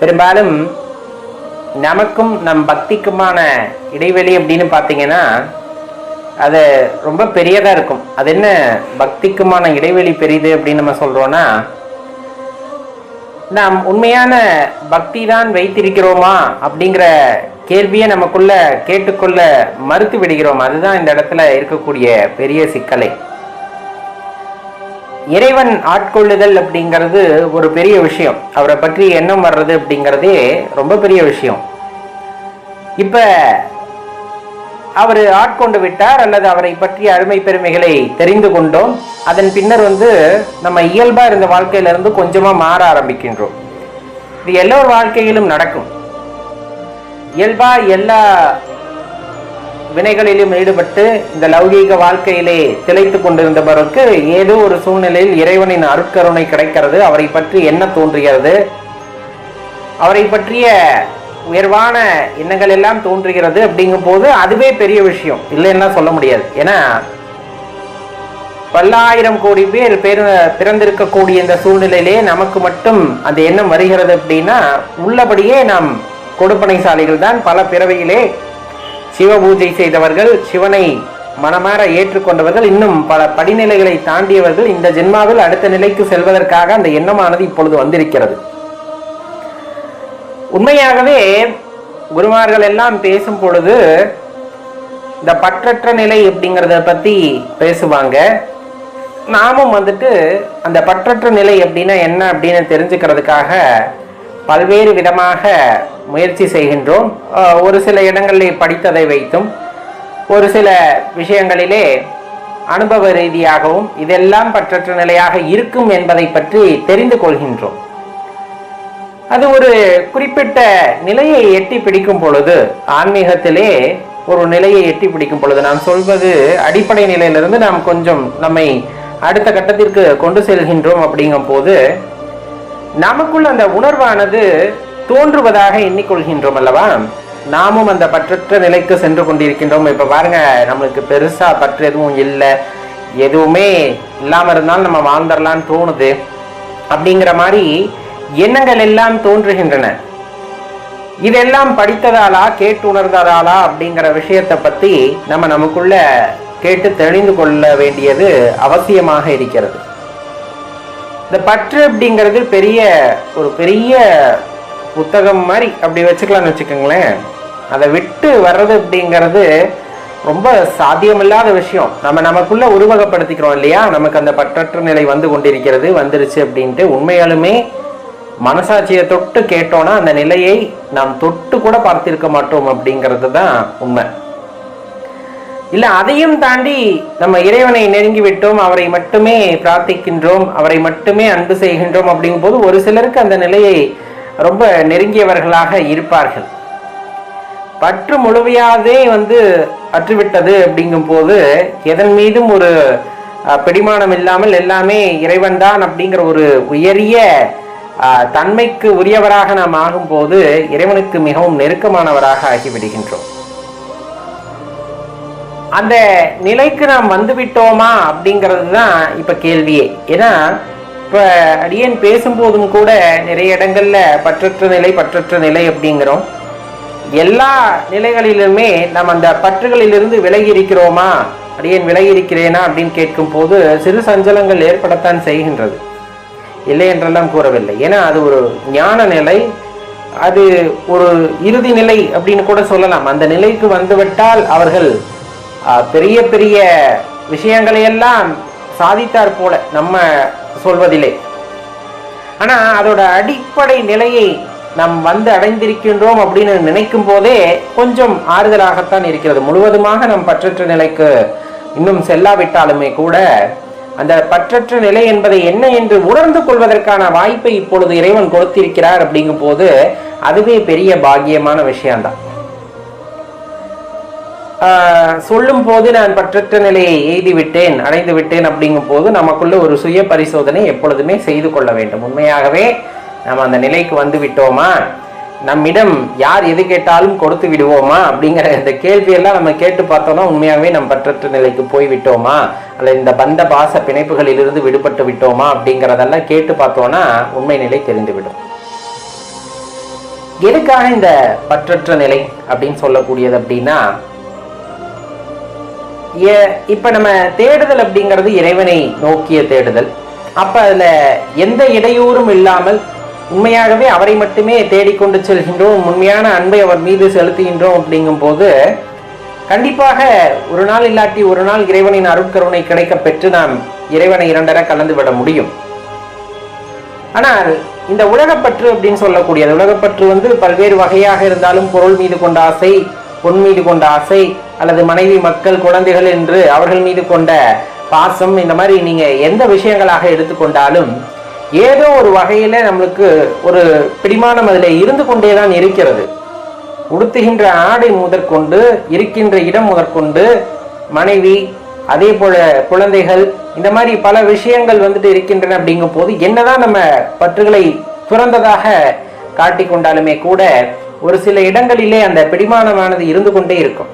பெரும்பாலும் நமக்கும் நம் பக்திக்குமான இடைவெளி அப்படின்னு பார்த்தீங்கன்னா அது ரொம்ப பெரியதாக இருக்கும். அது என்ன பக்திக்குமான இடைவெளி பெரிது அப்படின்னு நம்ம சொல்கிறோன்னா, நாம் உண்மையான பக்தி தான் வைத்திருக்கிறோமா அப்படிங்கிற கேள்வியை நமக்குள்ள கேட்டுக்கொள்ள மறுத்து விடுகிறோம். அதுதான் இந்த இடத்துல இருக்கக்கூடிய பெரிய சிக்கலை. இறைவன் ஆட்கொள்ளுதல் அப்படிங்கிறது ஒரு பெரிய விஷயம். அவரை பற்றி எண்ணம் வர்றது அப்படிங்கிறதே ரொம்ப பெரிய விஷயம். இப்ப அவர் ஆட்கொண்டு விட்டார் அல்லது அவரை பற்றிய அருமை பெருமைகளை தெரிந்து கொண்டோம். அதன் பின்னர் நம்ம இயல்பா இருந்த வாழ்க்கையிலிருந்து கொஞ்சமா மாற ஆரம்பிக்கின்றோம். இது எல்லோர் வாழ்க்கையிலும் நடக்கும். இயல்பா எல்லா வினைகளிலும் ஈடுபட்டு இந்த லௌகீக வாழ்க்கையிலே திளைத்து கொண்டிருந்தவருக்கு ஏதோ ஒரு சூழ்நிலையில் இறைவனின் அருட்கருணை கிடைக்கிறது. அவரை பற்றி என்ன தோன்றுகிறது, அவரை பற்றிய உயர்வான எண்ணங்கள் எல்லாம் தோன்றுகிறது. அப்படிங்கும் போது அதுவே பெரிய விஷயம் இல்லைன்னா சொல்ல முடியாது. ஏன்னா பல்லாயிரம் கோடி பேர் பிறந்திருக்கக்கூடிய இந்த சூழ்நிலையிலே நமக்கு மட்டும் அந்த எண்ணம் வருகிறது அப்படின்னா உள்ளபடியே நாம் கொடுப்பனைசாலிகள் தான். பல பிறவியிலே சிவ பூஜை செய்தவர்கள், சிவனை மனமாற ஏற்றுக்கொண்டவர்கள், இன்னும் பல படிநிலைகளை தாண்டியவர்கள் இந்த ஜென்மாவில் அடுத்த நிலைக்கு செல்வதற்காக அந்த எண்ணமானது இப்பொழுது வந்திருக்கிறது. உண்மையாகவே குருமார்கள் எல்லாம் பேசும் பொழுது இந்த பற்றற்ற நிலை அப்படிங்கிறத பத்தி பேசுவாங்க. நாமும் அந்த பற்றற்ற நிலை அப்படின்னா என்ன அப்படின்னு தெரிஞ்சுக்கிறதுக்காக பல்வேறு விதமாக முயற்சி செய்கின்றோம். ஒரு சில இடங்களிலே படித்ததை வைத்தும், ஒரு சில விஷயங்களிலே அனுபவ ரீதியாகவும் இதெல்லாம் பற்றற்ற நிலையாக இருக்கும் என்பதை பற்றி தெரிந்து கொள்கின்றோம். அது ஒரு குறிப்பிட்ட நிலையை எட்டி பிடிக்கும் பொழுது, ஆன்மீகத்திலே ஒரு நிலையை எட்டி பிடிக்கும் பொழுது, நாம் சொல்வது அடிப்படை நிலையிலிருந்து நாம் கொஞ்சம் நம்மை அடுத்த கட்டத்திற்கு கொண்டு செல்கின்றோம். அப்படிங்கும் போது நமக்குள்ள அந்த உணர்வானது தோன்றுவதாக எண்ணிக்கொள்கின்றோம் அல்லவா? நாமும் அந்த பற்றற்ற நிலைக்கு சென்று கொண்டிருக்கின்றோம். இப்ப பாருங்க, நம்மளுக்கு பெருசா பற்று எதுவும் இல்லை, எதுவுமே இல்லாம இருந்தாலும் நம்ம வாழ்ந்துடலான்னு தோணுது. அப்படிங்கிற மாதிரி எண்ணங்கள் எல்லாம் தோன்றுகின்றன. இதெல்லாம் படித்ததாலா கேட்டு உணர்ந்ததாலா அப்படிங்கிற விஷயத்தை பத்தி நமக்குள்ள கேட்டு தெளிந்து கொள்ள வேண்டியது அவசியமாக இருக்கிறது. இந்த பற்று அப்படிங்கிறது ஒரு பெரிய புத்தகம் மாதிரி அப்படி வச்சுக்கலாம்னு வச்சுக்கோங்களேன். அதை விட்டு வர்றது அப்படிங்கிறது ரொம்ப சாத்தியமில்லாத விஷயம். நமக்குள்ள உருவகப்படுத்திக்கிறோம் இல்லையா? நமக்கு அந்த பற்றற்ற நிலை வந்துருச்சு அப்படின்ட்டு உண்மையாலுமே மனசாட்சியை தொட்டு கேட்டோம்னா அந்த நிலையை நாம் தொட்டு கூட பார்த்திருக்க மாட்டோம் அப்படிங்கிறது தான் உண்மை. இல்லை, அதையும் தாண்டி நம்ம இறைவனை நெருங்கி விட்டோம், அவரை மட்டுமே பிரார்த்திக்கின்றோம், அவரை மட்டுமே அன்பு செய்கின்றோம் அப்படிங்கும் போது ஒரு சிலருக்கு அந்த நிலையை ரொம்ப நெருங்கியவர்களாக இருப்பார்கள். பற்று முழுமையாதே அற்றுவிட்டது அப்படிங்கும் போது எதன் மீதும் ஒரு பிடிமானம் இல்லாமல் எல்லாமே இறைவன் தான் அப்படிங்கிற ஒரு உயரிய தன்மைக்கு உரியவராக நாம் ஆகும்போது இறைவனுக்கு மிகவும் நெருக்கமானவராக ஆகிவிடுகின்றோம். அந்த நிலைக்கு நாம் வந்துவிட்டோமா அப்படிங்கிறது தான் இப்ப கேள்வியே. ஏன்னா இப்ப அடியேன் பேசும்போதும் கூட நிறைய இடங்கள்ல பற்றற்ற நிலை அப்படிங்கிறோம். எல்லா நிலைகளிலுமே நாம் அந்த பற்றுகளிலிருந்து விலகி இருக்கிறோமா, அடியேன் விலகி இருக்கிறேனா அப்படின்னு கேட்கும் போது சிறு சஞ்சலங்கள் ஏற்படத்தான் செய்கின்றது. இல்லை என்றெல்லாம் கூறவில்லை. ஏன்னா அது ஒரு ஞான நிலை, அது ஒரு இறுதி நிலை அப்படின்னு கூட சொல்லலாம். அந்த நிலைக்கு வந்துவிட்டால் அவர்கள் பெரிய பெரிய விஷயங்களை எல்லாம் சாதித்தார் போல நம்ம சொல்வதில்லை. ஆனா அதோட அடிப்படை நிலையை நாம் அடைந்திருக்கின்றோம் அப்படின்னு நினைக்கும் போதே கொஞ்சம் ஆறுதலாகத்தான் இருக்கிறது. முழுவதுமாக நம் பற்றற்ற நிலைக்கு இன்னும் செல்லாவிட்டாலுமே கூட அந்த பற்றற்ற நிலை என்பதை என்ன என்று உணர்ந்து கொள்வதற்கான வாய்ப்பை இப்பொழுது இறைவன் கொடுத்திருக்கிறார். அப்படிங்கும் போது அதுவே பெரிய பாக்கியமான விஷயம்தான். சொல்லும் போது நான் பற்றற்ற நிலையை எய்திவிட்டேன், அடைந்து விட்டேன் அப்படிங்கும் போது நமக்குள்ள ஒரு சுய பரிசோதனை எப்பொழுதுமே செய்து கொள்ள வேண்டும். உண்மையாகவே நம்ம அந்த நிலைக்கு வந்து விட்டோமா, நம்மிடம் யார் எது கேட்டாலும் கொடுத்து விடுவோமா அப்படிங்கிற இந்த கேள்வியெல்லாம் நம்ம கேட்டு பார்த்தோம்னா உண்மையாகவே நம்ம பற்றற்ற நிலைக்கு போய் விட்டோமா, அல்லது இந்த பந்த பாச பிணைப்புகளிலிருந்து விடுபட்டு விட்டோமா அப்படிங்கிறதெல்லாம் கேட்டு பார்த்தோம்னா உண்மை நிலை தெரிந்துவிடும். எதுக்காக இந்த பற்றற்ற நிலை அப்படின்னு சொல்லக்கூடியது அப்படின்னா, இப்ப நம்ம தேடுதல் அப்படிங்கிறது இறைவனை நோக்கிய தேடுதல். அப்ப அதுல எந்த இடையூறும் இல்லாமல் உண்மையாகவே அவரை மட்டுமே தேடிக்கொண்டு செல்கின்றோம், உண்மையான அன்பை அவர் மீது செலுத்துகின்றோம். அப்படிங்கும் போது கண்டிப்பாக ஒரு நாள் இல்லாட்டி ஒரு நாள் இறைவனின் அருட்கருணை கிடைக்க பெற்று நாம் இறைவனை இரண்டர கலந்து விட முடியும். ஆனால் இந்த உலகப்பற்று அப்படின்னு சொல்லக்கூடியது, உலகப்பற்று பல்வேறு வகையாக இருந்தாலும், பொருள் மீது கொண்ட ஆசை, பொன் மீது கொண்ட ஆசை, அல்லது மனைவி, மக்கள், குழந்தைகள் என்று அவர்கள் மீது கொண்ட பாசம், இந்த மாதிரி நீங்க எந்த விஷயங்களாக எடுத்துக்கொண்டாலும் ஏதோ ஒரு வகையில நம்மளுக்கு ஒரு பிடிமானம் அதில் இருந்து கொண்டேதான் இருக்கிறது. உடுத்துகின்ற ஆடை முதற்கொண்டு, இருக்கின்ற இடம் முதற்கொண்டு, மனைவி, அதே போல குழந்தைகள், இந்த மாதிரி பல விஷயங்கள் இருக்கின்றன. அப்படிங்கும் போது என்னதான் நம்ம பற்றுகளை துறந்ததாக காட்டிக்கொண்டாலுமே கூட ஒரு சில இடங்களிலே அந்த பிடிமானமானது இருந்து கொண்டே இருக்கும்.